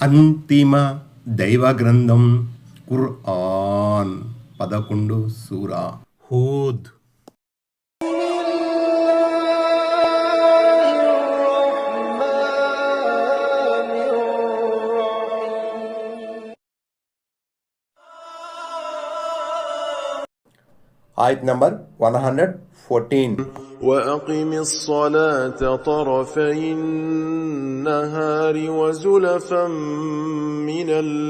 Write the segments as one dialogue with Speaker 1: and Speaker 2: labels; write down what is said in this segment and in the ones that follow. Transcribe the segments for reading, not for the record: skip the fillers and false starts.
Speaker 1: అంతిమ దైవ గ్రంథం ఖుర్ఆన్ 11 సూరా హూద్. ఆయత్ నంబర్ 114.
Speaker 2: وأقم الصلاة طرفي النهار وزلفا من الليل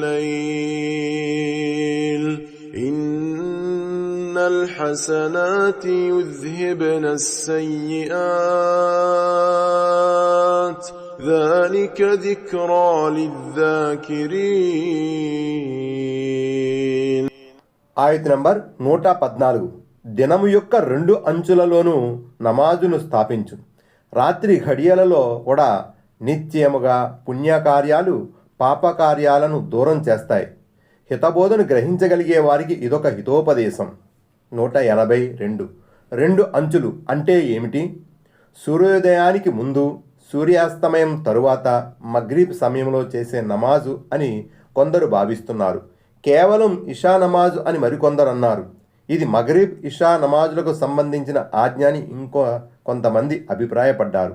Speaker 2: إن الحسنات يذهبن السيئات ذلك ذكرى للذاكرين.
Speaker 1: ఆయత్ నంబర్ 114. దినము యొక్క 2 అంచులలోనూ నమాజును స్థాపించు. రాత్రి ఘడియలలో కూడా నిత్యముగా పుణ్యకార్యాలు పాపకార్యాలను దూరం చేస్తాయి. హితబోధను గ్రహించగలిగే వారికి ఇదొక హితోపదేశం. 182. 2 అంచులు అంటే ఏమిటి? సూర్యోదయానికి ముందు, సూర్యాస్తమయం తరువాత, మగ్రిబ్ సమయంలో చేసే నమాజు అని కొందరు భావిస్తున్నారు. కేవలం ఇషా నమాజు అని మరికొందరు అన్నారు. ఇది మగ్రిబ్, ఇషా నమాజులకు సంబంధించిన ఆజ్ఞ అని కొంతమంది అభిప్రాయపడ్డారు.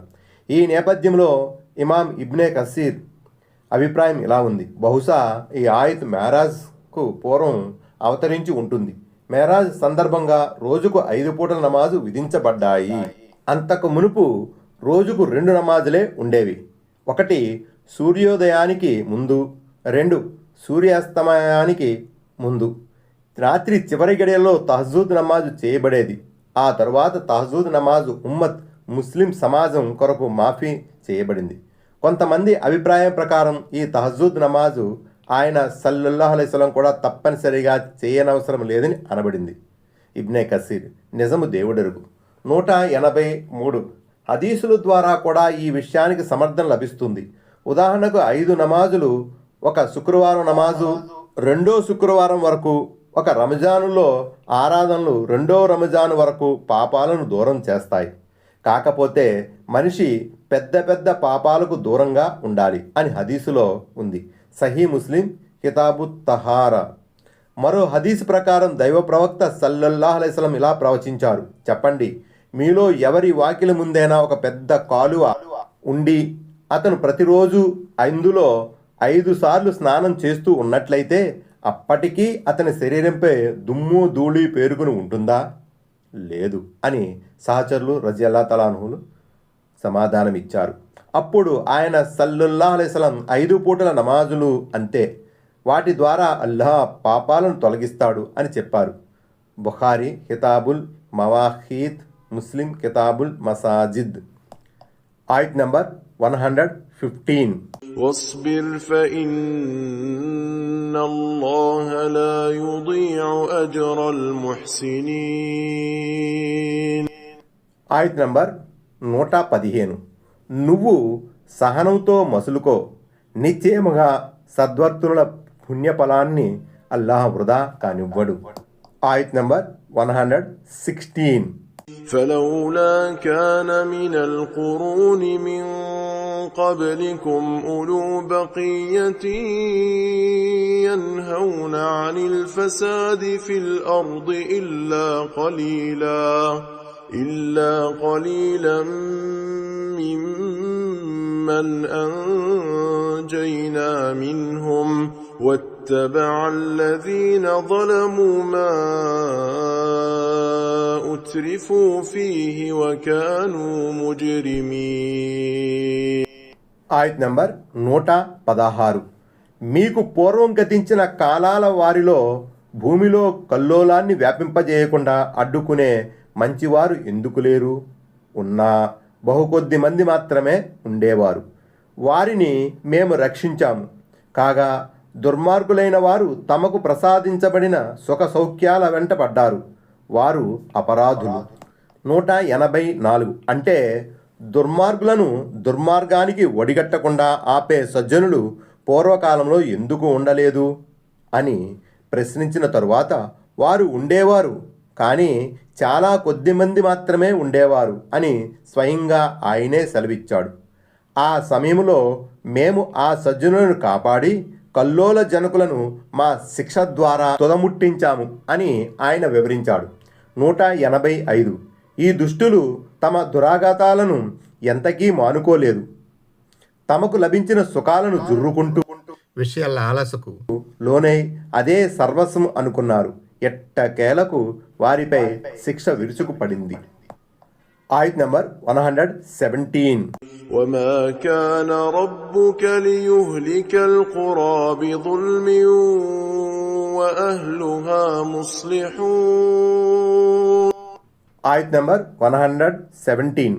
Speaker 1: ఈ నేపథ్యంలో ఇమాం ఇబ్నే కసీర్ అభిప్రాయం ఇలా ఉంది. బహుశా ఈ ఆయత్ మేరాజ్కు పూర్వం అవతరించి ఉంటుంది. మేరాజ్ సందర్భంగా రోజుకు 5 పూటల నమాజు విధించబడ్డాయి. అంతకు మునుపు రోజుకు 2 నమాజులే ఉండేవి. 1 సూర్యోదయానికి ముందు, 2 సూర్యాస్తమయానికి ముందు. రాత్రి చివరి గడియల్లో తహజుద్ నమాజు చేయబడేది. ఆ తరువాత తహజుద్ నమాజు ఉమ్మత్ ముస్లిం సమాజం కొరకు మాఫీ చేయబడింది. కొంతమంది అభిప్రాయం ప్రకారం ఈ తహజుద్ నమాజు ఆయన సల్లల్లాహు అలైహి వసల్లం కూడా తప్పనిసరిగా చేయనవసరం లేదని అనబడింది. ఇబ్నే కసీర్ నిజము దేవుడెరుగు. 183. హదీసుల ద్వారా కూడా ఈ విషయానికి సమర్థన లభిస్తుంది. ఉదాహరణకు 5 నమాజులు, ఒక శుక్రవారం నమాజు 2వ శుక్రవారం వరకు, ఒక రంజానులో ఆరాధనలు 2వ రంజాను వరకు పాపాలను దూరం చేస్తాయి. కాకపోతే మనిషి పెద్ద పెద్ద పాపాలకు దూరంగా ఉండాలి అని హదీసులో ఉంది. సహీ ముస్లిం కితాబు తహారా. మరో హదీసు ప్రకారం దైవ ప్రవక్త సల్లల్లాహు అలైహి వసల్లం ఇలా ప్రవచించారు. చెప్పండి, మీలో ఎవరి వాకిలి ముందైనా ఒక పెద్ద కాలువ ఉండి అతను ప్రతిరోజు అందులో 5 సార్లు స్నానం చేస్తూ ఉన్నట్లయితే అప్పటికీ అతని శరీరంపై దుమ్ము ధూళి పేరుకుని ఉంటుందా? లేదు అని సహచరులు రజియల్లాహు తఆలా అన్హులు సమాధానమిచ్చారు. అప్పుడు ఆయన సల్లల్లాహు అలైహి వసల్లం 5 పూటల నమాజులు అంతే, వాటి ద్వారా అల్లాహ్ పాపాలను తొలగిస్తాడు అని చెప్పారు. బుఖారీ కితాబుల్ మవాఖీత్, ముస్లిం కితాబుల్ మసాజిద్. ఆయత్ నంబర్ 115.
Speaker 2: واصبر فإن الله لا يضيع أجر المحسنين.
Speaker 1: ఆయత్ నంబర్ 115. నువ్వు సహనంతో మసులుకో, నిశ్చయముగా సద్వర్తుల పుణ్యఫలాన్ని అల్లాహ్ వృధా కానివ్వడు. ఆయత్ నంబర్ 116.
Speaker 2: فلولا كان من القرون من قبلكم أولو بقية ينهون عن الفساد في الأرض إلا قليلا ممن أنجينا منهم واتبع الذين ظلموا ما أترفوا فيه وكانوا مجرمين.
Speaker 1: ఆయత్ నంబర్ 116. మీకు పూర్వం గతించిన కాలాల వారిలో భూమిలో కల్లోలాన్ని వ్యాపింపజేయకుండా అడ్డుకునే మంచివారు ఎందుకు లేరు? ఉన్నా బహుకొద్ది మంది మాత్రమే ఉండేవారు. వారిని మేము రక్షించాము. కాగా దుర్మార్గులైన వారు తమకు ప్రసాదించబడిన సుఖ సౌఖ్యాల వెంట పడ్డారు. వారు అపరాధులు. 184. అంటే దుర్మార్గులను దుర్మార్గానికి ఒడిగట్టకుండా ఆపే సజ్జనులు పూర్వకాలంలో ఎందుకు ఉండలేదు అని ప్రశ్నించిన తరువాత వారు ఉండేవారు, కానీ చాలా కొద్ది మంది మాత్రమే ఉండేవారు అని స్వయంగా ఆయనే సెలవిచ్చాడు. ఆ సమయంలో మేము ఆ సజ్జనులను కాపాడి కల్లోల జనకులను మా శిక్ష ద్వారా తుదముట్టించాము అని ఆయన వివరించాడు. 185. ఈ దుష్టులు తమ దురాఘాతాలను ఎంతకీ మానుకోలేదు. తమకు లభించిన సుఖాలను జుర్రుకుంటూ విషయ లాలసకు లోనై అదే సర్వస్వం అనుకున్నారు. ఎట్టకేలకు వారిపై శిక్ష విరుచుకుపడింది. ఆయత్ నంబర్ 117.
Speaker 2: وما كان ربك ليهلك القرى بظلم وأهلها مصلحون.
Speaker 1: ఆయత్ నంబర్ 117.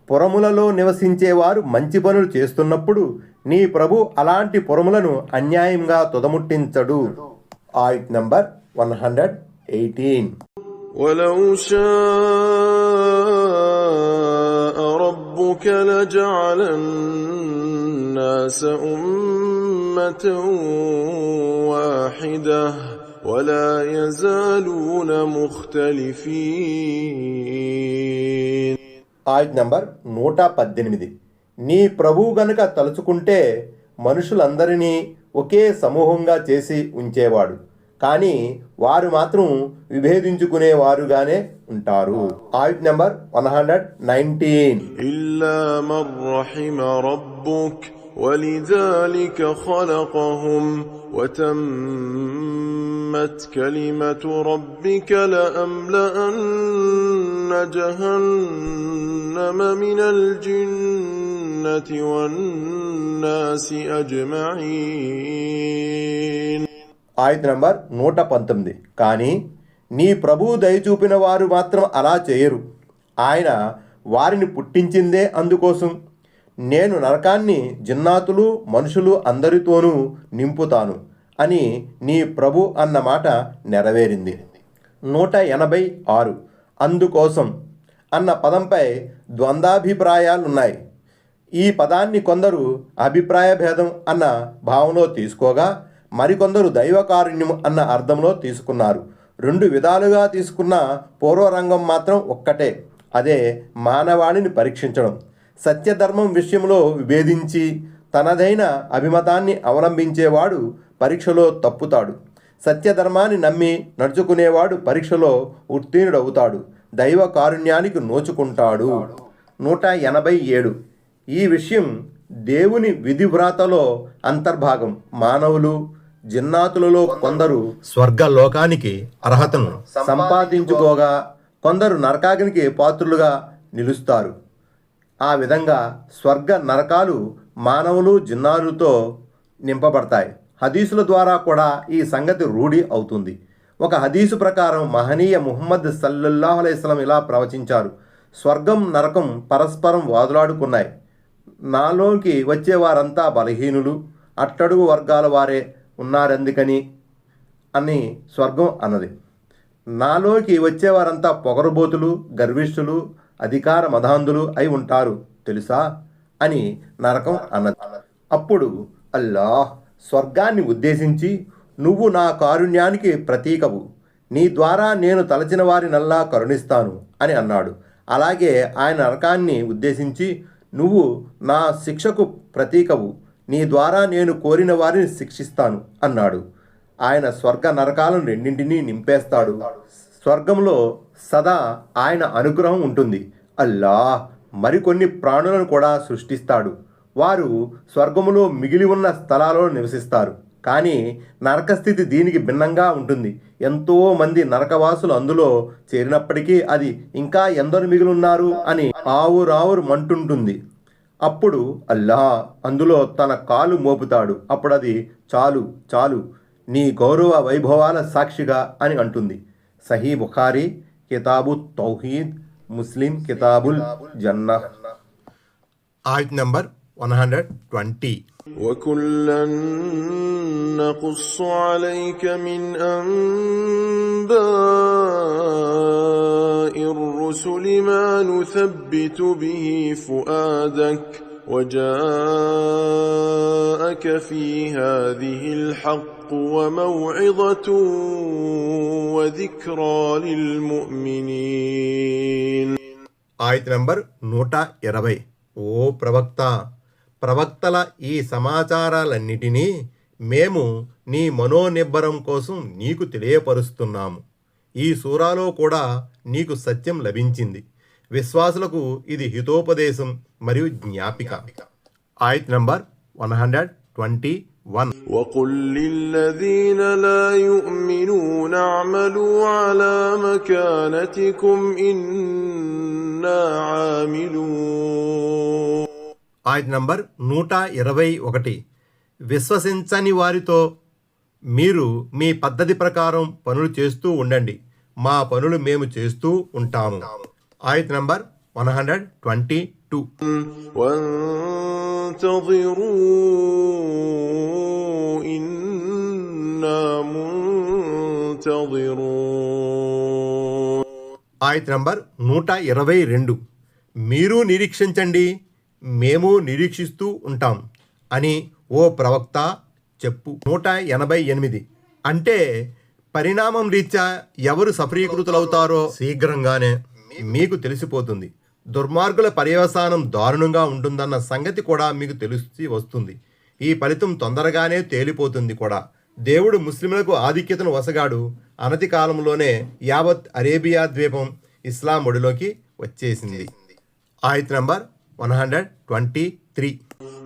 Speaker 1: పురములలో నివసించేవారు మంచి పనులు చేస్తున్నప్పుడు నీ ప్రభు అలాంటి పురములను అన్యాయంగా తుదముట్టించడు. ఆయత్ నంబర్ 118.
Speaker 2: ولو شاء ربك لجعل الناس أمة واحدة ولا يزالون مختلفين.
Speaker 1: ఆయత్ నంబర్ 118. నీ ప్రభువు గనుక తలుచుకుంటే మనుషులందరినీ ఒకే సమూహంగా చేసి ఉంచేవాడు, కానీ వారు మాత్రం విభేదించుకునేవారుగానే ఉంటారు. ఆయత్ నంబర్ 119.
Speaker 2: إلا من رحم ربك ولذلك خلقهم وتمت كلمة ربك لأملأن جهنم من الجنة والناس أجمعين.
Speaker 1: ఆయత్ నంబర్ 119. కానీ నీ ప్రభువు దయచూపిన వారు మాత్రం అలా చేయరు. ఆయన వారిని పుట్టించిందే అందుకోసం. నేను నరకాన్ని జిన్నాతులు మనుషులు అందరితోనూ నింపుతాను అని నీ ప్రభు అన్న మాట నెరవేరింది. 186. అందుకోసం అన్న పదంపై ద్వంద్వాభిప్రాయాలున్నాయి. ఈ పదాన్ని కొందరు అభిప్రాయ భేదం అన్న భావంలో తీసుకోగా, మరికొందరు దైవకారుణ్యం అన్న అర్థంలో తీసుకున్నారు. రెండు విధాలుగా తీసుకున్న పూర్వరంగం మాత్రం ఒక్కటే, అదే మానవాళిని పరీక్షించడం. సత్యధర్మం విషయంలో విభేదించి తనదైన అభిమతాన్ని అవలంబించేవాడు పరీక్షలో తప్పుతాడు. సత్యధర్మాన్ని నమ్మి నడుచుకునేవాడు పరీక్షలో ఉత్తీర్ణుడవుతాడు, దైవ కారుణ్యానికి నోచుకుంటాడు. 187. ఈ విషయం దేవుని విధివ్రాతలో అంతర్భాగం. మానవులు జిన్నాతులలో కొందరు స్వర్గలోకానికి అర్హతను సంపాదించుకోగా కొందరు నరకాగ్నికి పాత్రులుగా నిలుస్తారు. ఆ విధంగా స్వర్గ నరకాలు మానవులు జిన్నాలతో నింపబడతాయి. హదీసుల ద్వారా కూడా ఈ సంగతి రూఢి అవుతుంది. ఒక హదీసు ప్రకారం మహనీయ ముహమ్మద్ సల్లల్లాహు అలైహి వసల్లం ఇలా ప్రవచించారు: స్వర్గం నరకం పరస్పరం వాదులాడుకున్నాయి. నాలోకి వచ్చేవారంతా బలహీనులు, అట్టడుగు వర్గాల వారే ఉన్నారందుకని అని స్వర్గం అన్నది. నాలోకి వచ్చేవారంతా పొగరుబోతులు, గర్విష్ఠులు, అధికార మదాంధులు అయి ఉంటారు తెలుసా అని నరకం అన్నది. అప్పుడు అల్లాహ్ స్వర్గాన్ని ఉద్దేశించి, నువ్వు నా కారుణ్యానికి ప్రతీకవు, నీ ద్వారా నేను తలచిన వారినల్లా కరుణిస్తాను అని అన్నాడు. అలాగే ఆయన నరకాన్ని ఉద్దేశించి, నువ్వు నా శిక్షకు ప్రతీకవు, నీ ద్వారా నేను కోరిన వారిని శిక్షిస్తాను అన్నాడు. ఆయన స్వర్గ నరకాలను రెండింటినీ నింపేస్తాడు. స్వర్గంలో సదా ఆయన అనుగ్రహం ఉంటుంది. అల్లాహ్ మరికొన్ని ప్రాణులను కూడా సృష్టిస్తాడు. వారు స్వర్గములో మిగిలి ఉన్న స్థలాలలో నివసిస్తారు. కానీ నరకస్థితి దీనికి భిన్నంగా ఉంటుంది. ఎంతో మంది నరకవాసులు అందులో చేరినప్పటికీ అది ఇంకా ఎందరు మిగిలిన్నారు అని ఆవురావురు మంటుంటుంది. అప్పుడు అల్లాహ్ అందులో తన కాలు మోపుతాడు. అప్పుడు అది చాలు చాలు, నీ గౌరవ వైభవాల సాక్షిగా అని అంటుంది. సహీ బుఖారీ కితాబు తౌహీద్, ముస్లిం కితాబుల్ జన్నా. ఆయత్ నంబర్ 120.
Speaker 2: وكلا نقص عليك من أنباء الرسل ما نثبت به فؤادك وجاءك في هذه الحق وموعظة وذكرى للمؤمنين.
Speaker 1: ఆయత్ నంబర్ 120. ఓ ప్రవక్త, ప్రవక్తల ఈ సమాచారాలన్నిటినీ మేము నీ మనోనిబ్బరం కోసం నీకు తెలియపరుస్తున్నాము. ఈ సూరాలో కూడా నీకు సత్యం లభించింది. విశ్వాసులకు ఇది హితోపదేశం మరియు జ్ఞాపిక. ఆయత్ నంబర్ 121.
Speaker 2: وقل للذين لا يؤمنون اعملوا على مكانتكم إنا عاملون.
Speaker 1: ఆయత్ నంబర్ 121. విశ్వసించని వారితో మీరు మీ పద్ధతి ప్రకారం పనులు చేస్తూ ఉండండి, మా పనులు మేము చేస్తూ ఉంటాము. ఆయత్ నంబర్ 122.
Speaker 2: وانتظروا إنا منتظرون.
Speaker 1: ఆయత్ నంబర్ 122. మీరు నిరీక్షించండి, మేము నిరీక్షిస్తూ ఉంటాం అని ఓ ప్రవక్త చెప్పు. 188. అంటే పరిణామం రీత్యా ఎవరు సఫలీకృతులవుతారో శీఘ్రంగానే మీకు తెలిసిపోతుంది. దుర్మార్గుల పర్యవసానం దారుణంగా ఉంటుందన్న సంగతి కూడా మీకు తెలిసి వస్తుంది. ఈ ఫలితం తొందరగానే తేలిపోతుంది కూడా. దేవుడు ముస్లింలకు ఆధిక్యతను వసగాడు. అనతి కాలంలోనే యావత్ అరేబియా ద్వీపం ఇస్లాం ఒడిలోకి వచ్చేసింది. ఆయత్ నంబర్ 123.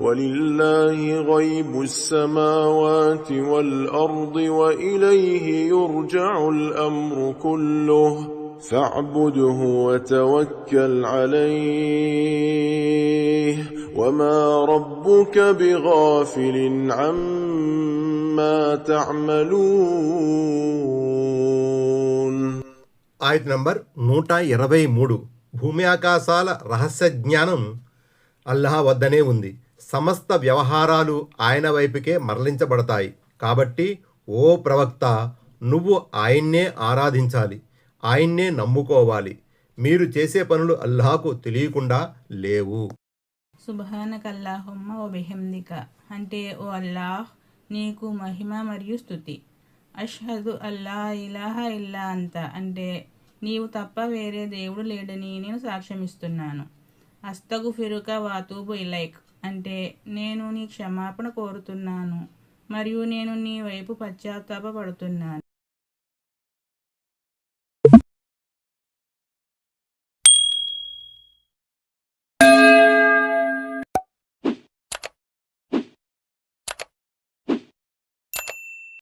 Speaker 2: ولله غيب السماوات والأرض وإليه يرجع الأمر كله فاعبده وتوكل عليه وما ربك بغافل عما تعملون.
Speaker 1: ఆయత్ నంబర్ 123. భూమి ఆకాశాల రహస్య జ్ఞానం అల్లాహ్ వద్దనే ఉంది. సమస్త వ్యవహారాలు ఆయన వైపుకే మరలించబడతాయి. కాబట్టి ఓ ప్రవక్త, నువ్వు ఆయన్నే ఆరాధించాలి, ఆయన్నే నమ్ముకోవాలి. మీరు చేసే పనులు అల్లాహకు తెలియకుండా లేవు.
Speaker 3: సుబ్హానకల్లాహుమ్మ వ బిహమ్దిక అంటే ఓ అల్లాహ్, నీకు మహిమ మరియు స్తుతి. అష్హదు అల్లా ఇలాహా ఇల్లా అంత అంటే నీవు తప్ప వేరే దేవుడు లేడని నేను సాక్ష్యమిస్తున్నాను. అస్తగుఫిరుక వాతూబు ఇలైక్ అంటే నేను నీ క్షమాపణ కోరుతున్నాను మరియు నేను నీ వైపు పశ్చాత్తాపపడుతున్నాను.